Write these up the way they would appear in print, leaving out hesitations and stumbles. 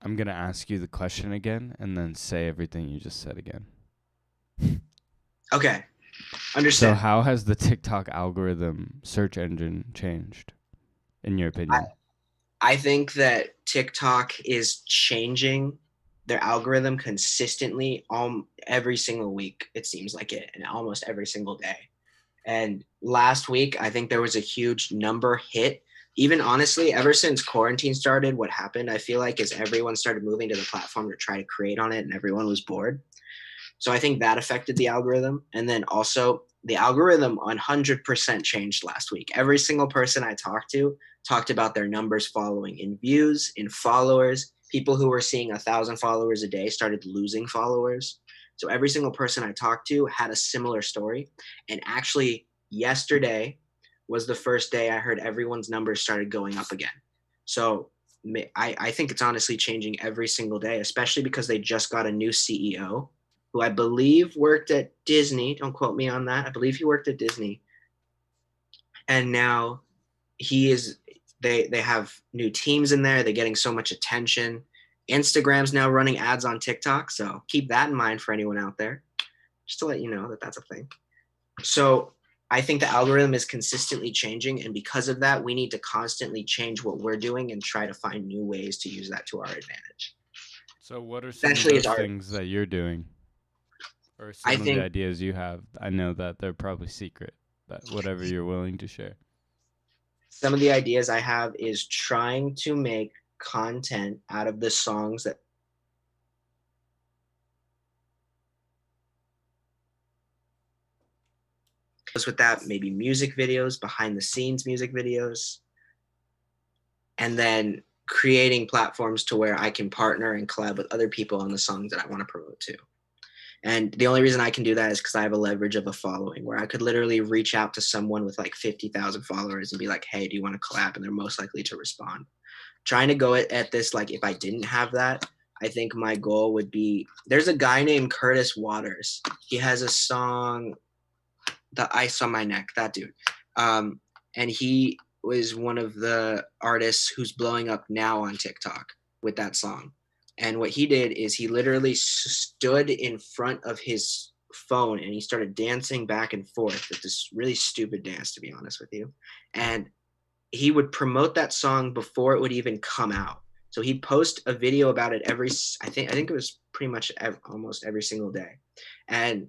I'm going to ask you the question again and then say everything you just said again. Okay, So, understand. how has the TikTok algorithm search engine changed, in your I, opinion? I think that TikTok is changing their algorithm consistently every single week. It seems like it, and almost every single day. And last week, I think there was a huge number hit. Even honestly, ever since quarantine started, what happened, I feel like, is everyone started moving to the platform to try to create on it, and everyone was bored. So I think that affected the algorithm. And then also, the algorithm 100% changed last week. Every single person I talked to talked about their numbers following in views, in followers. People who were seeing 1,000 followers a day started losing followers. So every single person I talked to had a similar story. And actually, yesterday was the first day I heard everyone's numbers started going up again. So I think it's honestly changing every single day, especially because they just got a new CEO who I believe worked at Disney. Don't quote me on that. I believe he worked at Disney. And now he is they have new teams in there. They're getting so much attention. Instagram's now running ads on TikTok, so keep that in mind for anyone out there. Just to let you know that that's a thing. So I think the algorithm is consistently changing, and because of that, we need to constantly change what we're doing and try to find new ways to use that to our advantage. So, what are some of Essentially, it's those art. things that you're doing, or I some of the think ideas you have? I know that they're probably secret, but whatever you're willing to share. some of the ideas I have is trying to make content out of the songs that goes with that, maybe music videos, behind the scenes music videos, and then creating platforms to where I can partner and collab with other people on the songs that I want to promote to. And the only reason I can do that is because I have a leverage of a following where I could literally reach out to someone with like 50,000 followers and be like, hey, do you want to collab? And they're most likely to respond. Trying to go at this like if I didn't have that, I think my goal would be there's a guy named Curtis Waters. He has a song, The Ice on My Neck, that dude. And he was one of the artists who's blowing up now on TikTok with that song. And what he did is he literally stood in front of his phone and he started dancing back and forth with this really stupid dance, to be honest with you. And he would promote that song before it would even come out. So he'd post a video about it I think it was pretty much almost every single day. And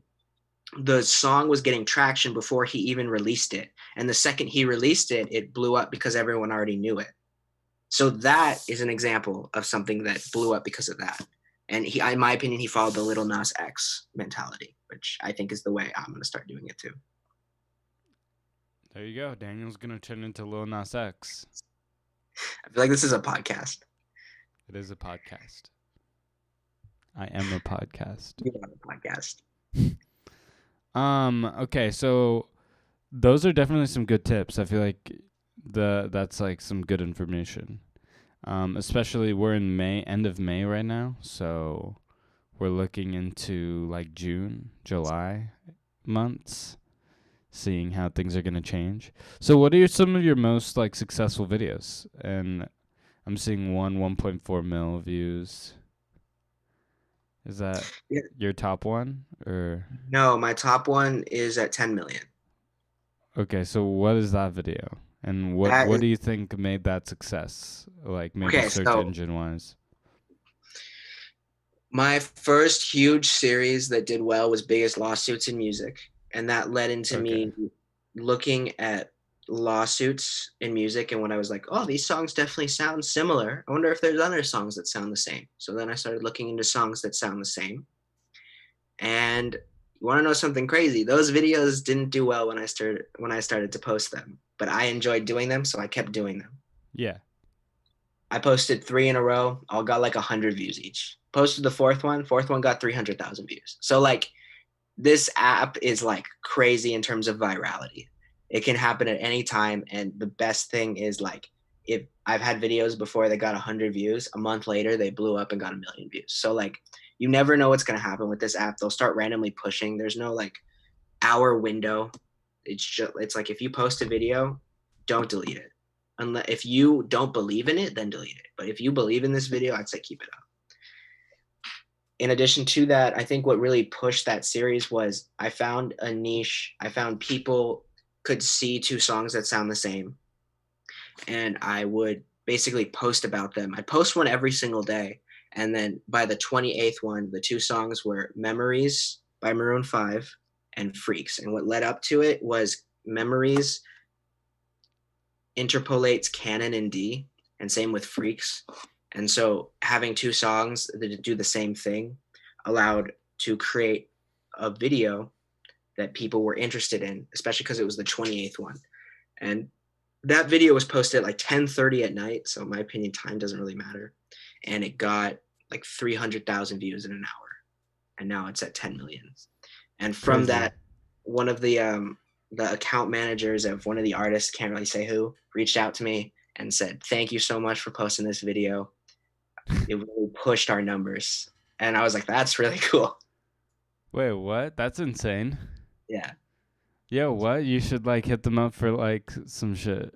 the song was getting traction before he even released it. And the second he released it, it blew up because everyone already knew it. So that is an example of something that blew up because of that. And he, in my opinion, he followed the Little Nas X mentality, which I think is the way I'm going to start doing it too. There you go. Daniel's gonna turn into Lil Nas X. I feel like this is a podcast. It is a podcast. I am a podcast. You know, a podcast. Okay, so those are definitely some good tips. I feel like that's like some good information. Especially we're in May, end of May right now, so we're looking into like June, July months, seeing how things are gonna change. So, what are some of your most like successful videos? And I'm seeing 1.4 mil views. Is that Yeah. your top one, or No, my top one is at 10 million. okay? So, what is that video? And what That what is do you think made that success? Like maybe okay. search So engine wise. my first huge series that did well was Biggest Lawsuits in Music. And that led into Okay. me looking at lawsuits in music. And when I was like, oh, these songs definitely sound similar. I wonder if there's other songs that sound the same. So then I started looking into songs that sound the same. And you want to know something crazy? Those videos didn't do well when I started to post them, but I enjoyed doing them, so I kept doing them. Yeah. I posted three in a row. All got like 100 views each. Posted the fourth one got 300,000 views. So like this app is like crazy in terms of virality. It can happen at any time, and the best thing is like if I've had videos before that got 100 views, a month later they blew up and got 1 million views. So like you never know what's gonna happen with this app. They'll start randomly pushing. There's no like hour window. It's like if you post a video, don't delete it. Unless if you don't believe in it, then delete it. But if you believe in this video, I'd say keep it up. In addition to that, I think what really pushed that series was I found a niche. I found people could see two songs that sound the same, and I would basically post about them. I post one every single day, and then by the 28th one, the two songs were Memories by Maroon 5 and Freaks. And what led up to it was Memories interpolates canon in D, and same with Freaks. And so having two songs that do the same thing allowed to create a video that people were interested in, especially because it was the 28th one. And that video was posted at like 10:30 at night. So in my opinion, time doesn't really matter. And it got like 300,000 views in an hour. And now it's at 10 million. And from Crazy. that, one of the account managers of one of the artists, can't really say who, reached out to me and said, "Thank you so much for posting this video. It really pushed our numbers." And I was like, "That's really cool." Wait, what? That's insane. Yeah. Yeah, what? You should like hit them up for like some shit.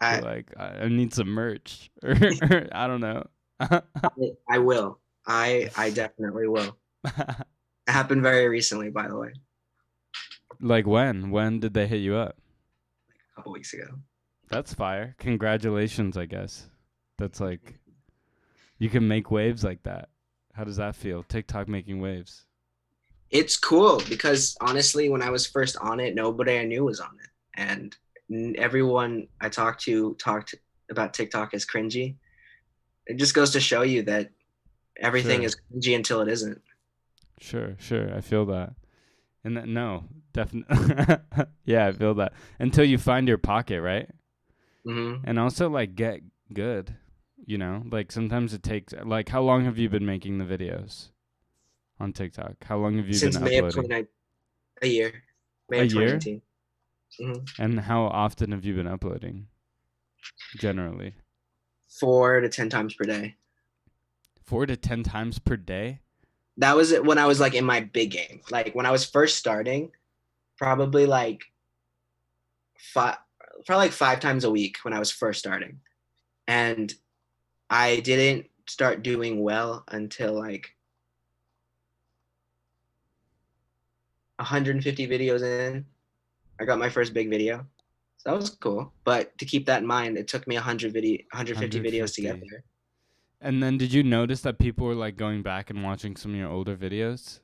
Be I like, I need some merch, or I don't know. I will. I definitely will. It happened very recently, by the way, Like when? When did they hit you up? a couple weeks ago. That's fire. Congratulations, I guess. That's like you can make waves like that. How does that feel? TikTok making waves. It's cool because honestly, when I was first on it, nobody I knew was on it, and everyone I talked to talked about TikTok as cringy. It just goes to show you that everything Sure. is cringy until it isn't. Sure, sure. I feel that. And that, no, definitely. Yeah, I feel that. Until you find your pocket, right? Hmm. And also like get good, Like sometimes it takes like how long have you been making the videos on TikTok? How long have you been Since May of uploading? 29, a year, May A of year? 2019. Hmm. And how often have you been uploading generally? 4 to 10 times per day. 4 to 10 times per day? That was it when I was like in my big game. Like when I was first starting, probably like five, probably like 5 times a week when I was first starting. And I didn't start doing well until like 150 videos in. I got my first big video. So that was cool. But to keep that in mind, it took me 150 videos to get 150. there. And then did you notice that people were like going back and watching some of your older videos?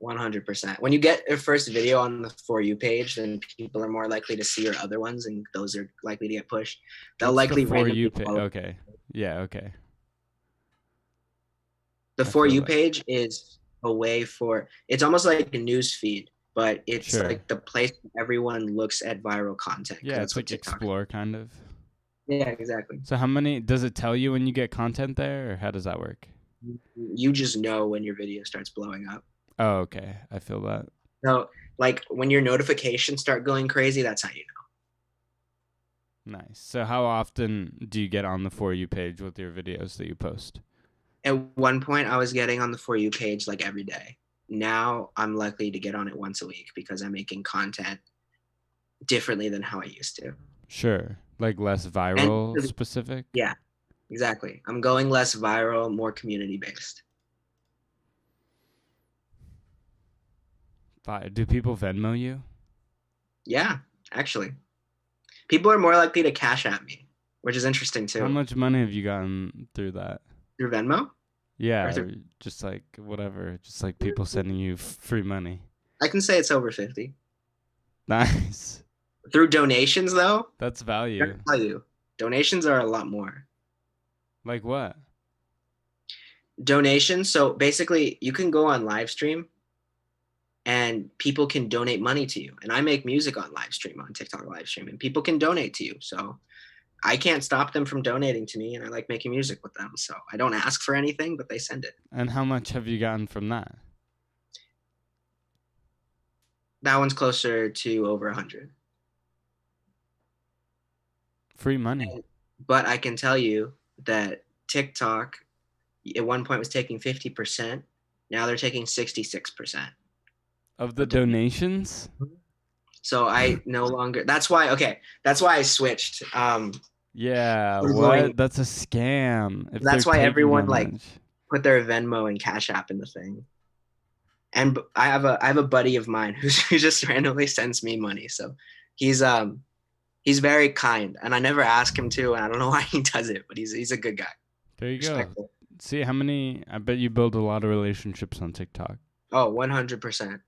100%. When you get your first video on the For You page, then people are more likely to see your other ones, and those are likely to get pushed. They'll What's the likely For randomly You page? follow. Okay. Yeah, okay. The I For feel You that. page is a way for, it's almost like a news feed, but it's Sure. like the place where everyone looks at viral content because Yeah, that's it's what like TikTok. explore kind of. Yeah, exactly. So how many does it tell you when you get content there or how does that work? You just know when your video starts blowing up. Oh, okay. I feel that. So, like when your notifications start going crazy, that's how you Nice. So how often do you get on the For You page with your videos that you post? know. At one point, I was getting on the For You page like every day. Now I'm likely to get on it once a week because I'm making content differently than how I used to. Sure. Like less And viral specific? yeah, exactly. I'm going less viral, more community based. Do people Venmo you? Yeah, actually. People are more likely to cash at me, which is interesting How too. much money have you gotten through that? Through Venmo Yeah, or or through, just like whatever, just like people sending you free money. I can say it's over 50. Nice. Through donations though, That's I gotta value. tell you, donations are a lot more. Like what? Donations, so basically you can go on live stream and people can donate money to you. And I make music on live stream, on TikTok live stream, and people can donate to you. So I can't stop them from donating to me, and I like making music with them. So I don't ask for anything, but they send it. And how much have you gotten from that? That one's closer to over 100. Free money. But I can tell you that TikTok at one point was taking 50%. Now they're taking 66%. Of the donations? So I no longer, that's why, okay, that's why I switched. Yeah, Venmoing. what? That's a scam. If they're That's why taking everyone that like much. put their Venmo and Cash App in the thing. And I have a buddy of mine who just randomly sends me money. So he's very kind, and I never ask him to, and I don't know why he does it, but he's a good guy, There you go. respectful. See how many? I bet you build a lot of relationships on TikTok. Oh, 100%.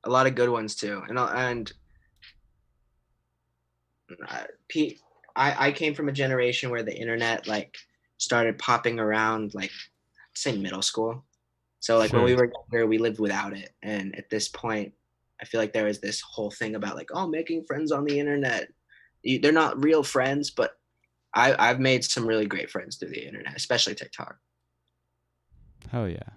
A lot of good ones too. And Pete, I came from a generation where the internet like started popping around like say middle school. So like when we Sure. were younger, we lived without it. And at this point, I feel like there was this whole thing about like, oh, making friends on the internet. They're not real friends, but I've made some really great friends through the internet, especially TikTok. Hell yeah.